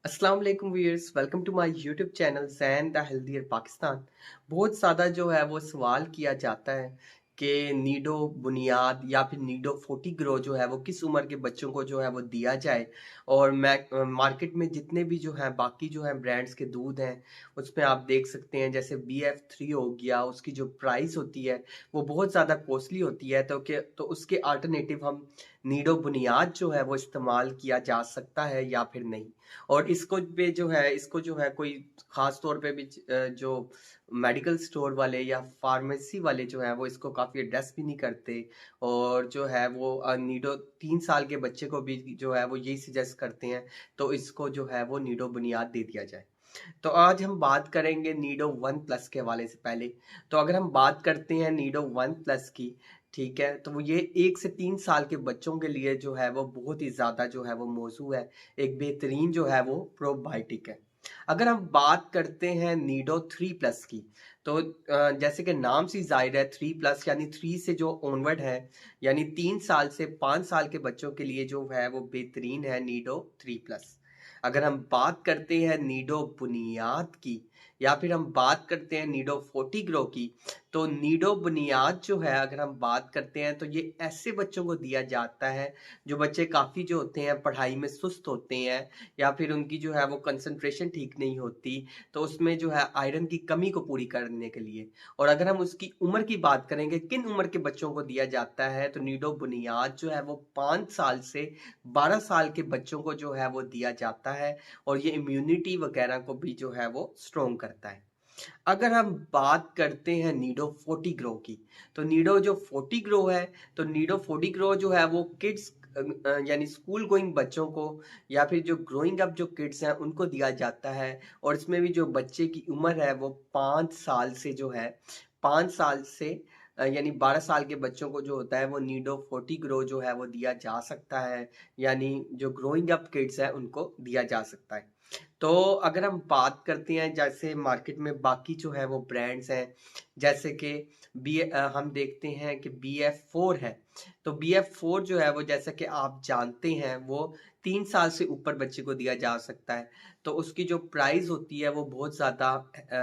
अस्सलाम वालेकुम viewers, welcome to my YouTube channel Zain the healthier Pakistan. बहुत ज़्यादा जो है वो सवाल किया जाता है कि नीडो बुनियाद या फिर नीडो 40 ग्रो जो है वो किस उम्र के बच्चों को जो है वो दिया जाए। और मैं मार्केट में जितने भी जो है बाकी जो है ब्रांड्स के दूध हैं उसमें आप देख सकते हैं, जैसे BF3 हो गया, उसकी जो प्राइस होती है वो बहुत ज़्यादा कॉस्टली होती है। तो उसके अल्टरनेटिव हम नीडो बुनियाद जो है वो इस्तेमाल किया जा सकता है या फिर नहीं। और इसको जो है कोई खास तौर पे भी जो मेडिकल स्टोर वाले या फार्मेसी वाले जो है वो इसको काफ़ी एड्रेस भी नहीं करते। और जो है वो नीडो 3 साल के बच्चे को भी जो है वो यही सजेस्ट करते हैं, तो इसको जो है वो नीडो बुनियाद दे दिया जाए। तो आज हम बात करेंगे नीडो वन प्लस के हवाले से। पहले तो अगर हम बात करते हैं नीडो वन प्लस की, ठीक है, तो वो ये 1 से 3 साल के बच्चों के लिए जो है वो बहुत ही ज़्यादा जो है वो मौजू है। एक बेहतरीन जो है वो प्रोबायोटिक है। अगर हम बात करते हैं नीडो 3 प्लस की, तो जैसे कि नाम से जाहिर है 3 प्लस यानी 3 से जो ऑनवर्ड है, यानी 3 साल से 5 साल के बच्चों के लिए जो है वो बेहतरीन है नीडो 3 प्लस। अगर हम बात करते हैं नीडो बुनियाद की या फिर हम बात करते हैं नीडो 40 ग्रो की, तो नीडो बुनियाद जो है अगर हम बात करते हैं तो ये ऐसे बच्चों को दिया जाता है जो बच्चे काफ़ी जो होते हैं पढ़ाई में सुस्त होते हैं, या फिर उनकी जो है वो कंसंट्रेशन ठीक नहीं होती, तो उसमें जो है आयरन की कमी को पूरी करने के लिए। और अगर हम उसकी उम्र की बात करेंगे, किन उम्र के बच्चों को दिया जाता है, तो नीडो बुनियाद जो है वो 5 साल से 12 साल के बच्चों को जो है वो दिया जाता है। और ये इम्यूनिटी वगैरह को भी जो है वो स्ट्रोंग करता है। अगर हम बात करते हैं नीडो 40 ग्रो की, तो नीडो जो 40 ग्रो है, तो नीडो 40 ग्रो जो है वो किड्स यानी स्कूल गोइंग बच्चों को या फिर जो ग्रोइंग अप जो किड्स हैं उनको दिया जाता है। और इसमें भी जो बच्चे की उम्र है वो 5 साल से जो है 5 साल से यानी 12 साल के बच्चों को जो होता है वो नीडो 40 ग्रो जो है वो दिया जा सकता है। यानी जो ग्रोइंग अप किड्स है उनको दिया जा सकता है। तो अगर हम बात करते हैं जैसे मार्केट में बाकी जो है वो ब्रांड्स हैं, जैसे कि हम देखते हैं कि BF4 है। तो BF4 जो है वो जैसा कि आप जानते हैं वो 3 साल से ऊपर बच्चे को दिया जा सकता है। तो उसकी जो प्राइस होती है वो बहुत ज़्यादा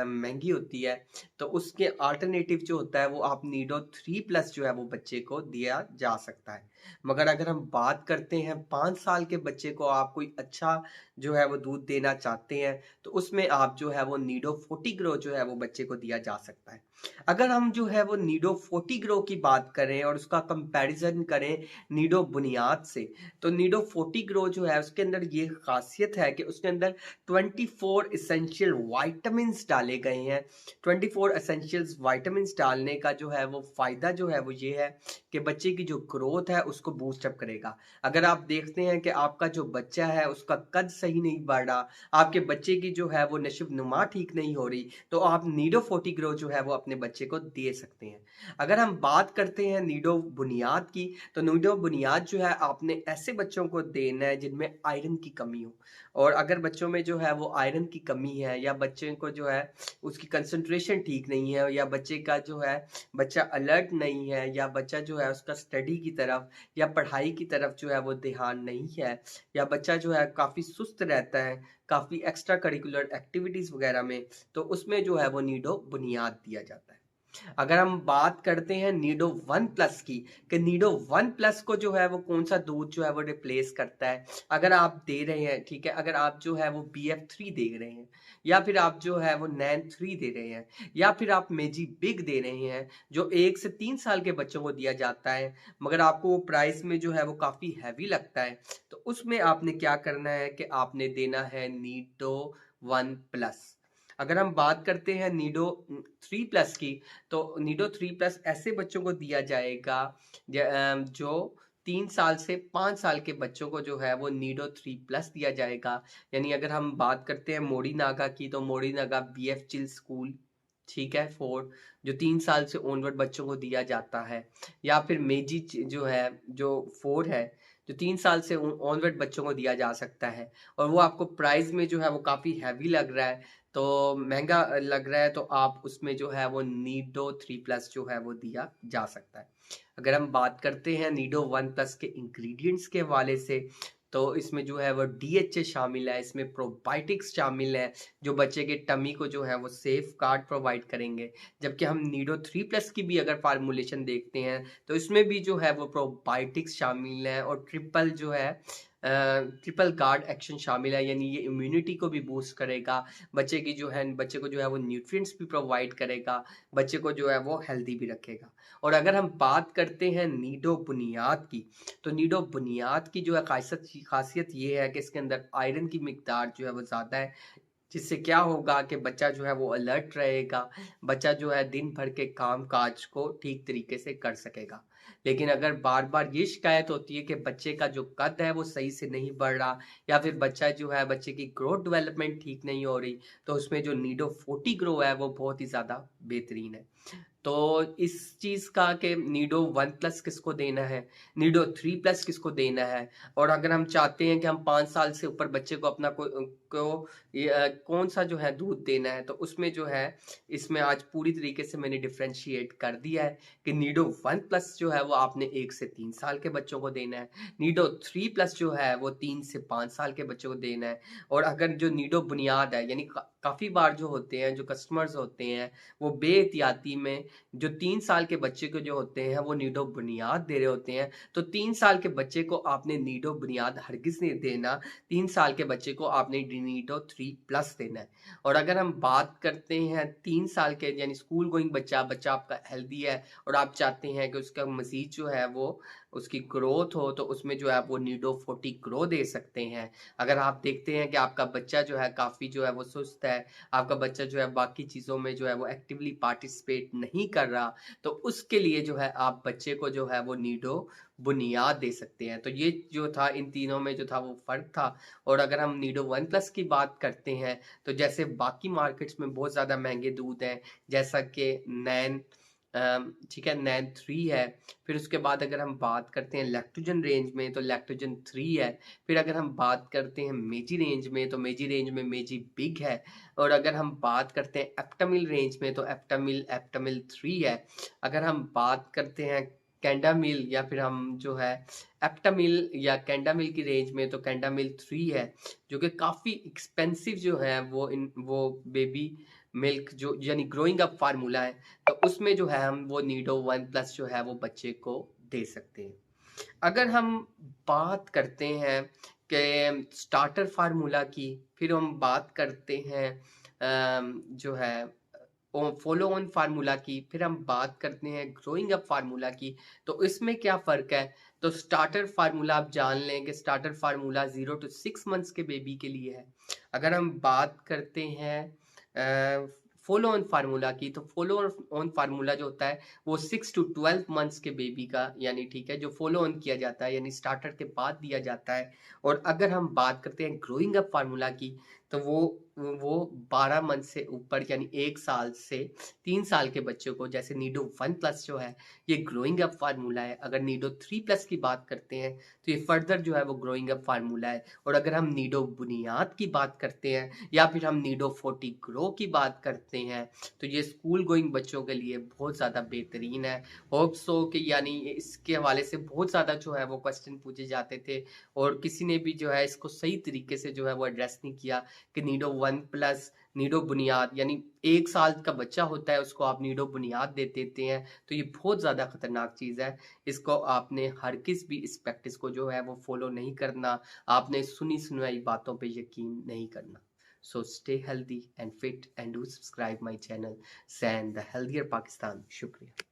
महंगी होती है। तो उसके अल्टरनेटिव जो होता है वो आप नीडो 3 प्लस जो है वो बच्चे को दिया जा सकता है। मगर अगर हम बात करते हैं 5 साल के बच्चे को आप कोई अच्छा जो है वो दूध देना चाहते हैं, तो उसमें आप जो है वो नीडो 40 ग्रो जो है वो बच्चे को दिया जा सकता है। अगर हम जो है वो नीडो 40 ग्रो की बात करें और उसका कंपैरिजन करें नीडो बुनियाद से, तो नीडो 40 ग्रो जो है उसके अंदर ये खासियत है कि उसके अंदर 24 एसेंशियल वाइटामिन्स डाले गए हैं। 24 एसेंशियल्स वाइटामिन्स डालने का जो है वो फायदा जो है वो ये है कि बच्चे की जो ग्रोथ है उसको बूस्ट अप करेगा। अगर आप देखते हैं कि आपका जो बच्चा है उसका कद सही नहीं बढ़ रहा, आपके बच्चे की जो है वो नशो-नुमा ठीक नहीं हो रही, तो आप नीडो 40 ग्रो जो है वो अपने बच्चे को दे सकते हैं। अगर हम बात करते हैं नीडो बुनियाद की, तो नीडो बुनियाद जो है आपने ऐसे बच्चों को देना है जिनमें आयरन की कमी हो। और अगर बच्चों में जो है वो आयरन की कमी है, या बच्चे को जो है उसकी कंसंट्रेशन ठीक नहीं है, या बच्चे का जो है बच्चा अलर्ट नहीं है, या बच्चा जो है उसका स्टडी की तरफ या पढ़ाई की तरफ जो है वो ध्यान नहीं है, या बच्चा जो है काफ़ी सुस्त रहता है काफ़ी एक्स्ट्रा करिकुलर एक्टिविटीज़ वगैरह में, तो उसमें जो है वो नीडो बुनियाद दिया जाता है। अगर हम बात करते हैं नीडो वन प्लस की, कि नीडो वन प्लस को जो है वो कौन सा दूध जो है वो रिप्लेस करता है, अगर आप दे रहे हैं, ठीक है, अगर आप जो है वो BF3 दे रहे हैं, या फिर आप जो है वो नैन 3 दे रहे हैं, या फिर आप मेजी बिग दे रहे हैं, जो 1 से 3 साल के बच्चों को दिया जाता है, मगर आपको वो प्राइस में जो है वो काफ़ी हैवी लगता है, तो उसमें आपने क्या करना है कि आपने देना है नीडो वन प्लस। अगर हम बात करते हैं नीडो 3 प्लस की, तो नीडो 3 प्लस ऐसे बच्चों को दिया जाएगा जो 3 साल से 5 साल के बच्चों को जो है वो नीडो 3 प्लस दिया जाएगा। यानी अगर हम बात करते हैं मोड़ी नागा की, तो मोड़ी नागा BF चिल स्कूल, ठीक है, 4, जो 3 साल से ऑनवर्ड बच्चों को दिया जाता है। या फिर मेजी जो है जो 4 है, जो 3 साल से ऑनवर्ड बच्चों को दिया जा सकता है। और वो आपको प्राइस में जो है वो काफ़ी हैवी लग रहा है, तो महंगा लग रहा है, तो आप उसमें जो है वो नीडो 3 प्लस जो है वो दिया जा सकता है। अगर हम बात करते हैं नीडो 1 प्लस के इंग्रेडिएंट्स के हवाले से, तो इसमें जो है वो डीएचए शामिल है, इसमें प्रोबायोटिक्स शामिल है, जो बच्चे के टमी को जो है वो सेफ गार्ड प्रोवाइड करेंगे। जबकि हम नीडो 3+ की भी अगर फार्मूलेशन देखते हैं, तो इसमें भी जो है वो प्रोबायोटिक्स शामिल है और ट्रिपल जो है ट्रिपल गार्ड एक्शन शामिल है, यानी ये इम्यूनिटी को भी बूस्ट करेगा, बच्चे को जो है वो न्यूट्रिएंट्स भी प्रोवाइड करेगा, बच्चे को जो है वो हेल्दी भी रखेगा। और अगर हम बात करते हैं नीडो बुनियाद की, तो नीडो बुनियाद की जो है खासियत ये है कि इसके अंदर आयरन की मिकदार जो है वो ज़्यादा है, जिससे क्या होगा कि बच्चा जो है वो अलर्ट रहेगा, बच्चा जो है दिन भर के काम काज को ठीक तरीके से कर सकेगा। लेकिन अगर बार बार ये शिकायत होती है कि बच्चे का जो कद है वो सही से नहीं बढ़ रहा, या फिर बच्चे की ग्रोथ डेवलपमेंट ठीक नहीं हो रही, तो उसमें जो नीडो 40 ग्रो है वो बहुत ही ज़्यादा बेहतरीन है। तो इस चीज़ का कि नीडो 1+ किसको देना है, नीडो 3+ किसको देना है, और अगर हम चाहते हैं कि हम 5 साल से ऊपर बच्चे को अपना कौन सा जो है दूध देना है, तो उसमें जो है इसमें आज पूरी तरीके से मैंने डिफरेंशिएट कर दिया है कि नीडो 1+ जो है वो आपने 1 से 3 साल के बच्चों को देना है, नीडो 3+ जो है वो 3 से 5 साल के बच्चों को देना है। और अगर जो नीडो बुनियाद है, यानी काफ़ी बार जो होते हैं, जो कस्टमर्स होते हैं, वो बेएहतियाती में जो 3 साल के बच्चे को जो होते हैं वो नीडो बुनियाद दे रहे होते हैं, तो 3 साल के बच्चे को आपने नीडो बुनियाद हरगिज़ नहीं देना, 3 साल के बच्चे को आपने नीडो 3+ देना है। और अगर हम बात करते हैं 3 साल के यानी स्कूल गोइंग बच्चा आपका हेल्दी है और आप चाहते हैं कि उसका मज़ीद जो है वो उसकी ग्रोथ हो, तो उसमें जो है आप वो नीडो 40 ग्रो दे सकते हैं। अगर आप देखते हैं कि आपका बच्चा जो है काफ़ी जो है वो सुस्त है, आपका बच्चा जो है बाकी चीज़ों में जो है वो एक्टिवली पार्टिसिपेट नहीं कर रहा, तो उसके लिए जो है आप बच्चे को जो है वो नीडो बुनियाद दे सकते हैं। तो ये जो था इन तीनों में जो था वो फ़र्क था। और अगर हम नीडो 1+ की बात करते हैं, तो जैसे बाकी मार्केट्स में बहुत ज़्यादा महँगे दूध हैं, जैसा कि नैन ठीक है, नैन 3 है। फिर उसके बाद अगर हम बात करते हैं लैक्टोजन रेंज में, तो लैक्टोजन 3 है। फिर अगर हम बात करते हैं मेजी रेंज में, तो मेजी रेंज में मेजी बिग है। और अगर हम बात करते हैं एप्टामिल रेंज में, तो एप्टामिल 3 है। अगर हम बात करते हैं कैंडामिल या फिर हम जो है एप्टामिल या कैंडामिल की रेंज में, तो कैंडामिल 3 है, जो कि काफ़ी एक्सपेंसिव जो है वो बेबी मिल्क जो यानी ग्रोइंग अप फार्मूला है, तो उसमें जो है हम वो नीडो 1+ जो है वो बच्चे को दे सकते हैं। अगर हम बात करते हैं कि स्टार्टर फार्मूला की, फिर हम बात करते हैं जो है फॉलो ऑन फार्मूला की, फिर हम बात करते हैं ग्रोइंग अप फार्मूला की, तो इसमें क्या फ़र्क है? तो स्टार्टर फार्मूला आप जान लें कि स्टार्टर फार्मूला 0 to 6 मंथ्स के बेबी के लिए है। अगर हम बात करते हैं फॉलो ऑन फार्मूला की, तो फॉलो ऑन फार्मूला जो होता है वो 6 to 12 मंथ्स के बेबी का, यानी ठीक है, जो फॉलो ऑन किया जाता है यानी स्टार्टर के बाद दिया जाता है। और अगर हम बात करते हैं ग्रोइंग अप फार्मूला की, तो वो 12 मंथ से ऊपर यानी 1 साल से 3 साल के बच्चों को, जैसे नीडो 1+ जो है ये ग्रोइंग अप फार्मूला है। अगर नीडो 3+ की बात करते हैं, तो ये फर्दर जो है वो ग्रोइंग अप फार्मूला है। और अगर हम नीडो बुनियाद की बात करते हैं या फिर हम नीडो 40 ग्रो की बात करते हैं, तो ये स्कूल गोइंग बच्चों के लिए बहुत ज़्यादा बेहतरीन है। होप सो कि यानी इसके हवाले से बहुत ज़्यादा जो है वो क्वेश्चन पूछे जाते थे, और किसी ने भी जो है इसको सही तरीके से जो है वो एड्रेस नहीं किया कि नीडो 1+, नीडो बुनियाद, यानी 1 साल का बच्चा होता है उसको आप नीडो बुनियाद दे देते हैं, तो ये बहुत ज़्यादा खतरनाक चीज़ है। इसको आपने हरगिज़ भी इस प्रैक्टिस को जो है वो फॉलो नहीं करना, आपने सुनी सुनाई बातों पे यकीन नहीं करना। So stay healthy and fit and do subscribe my channel Zain the healthier Pakistan. शुक्रिया।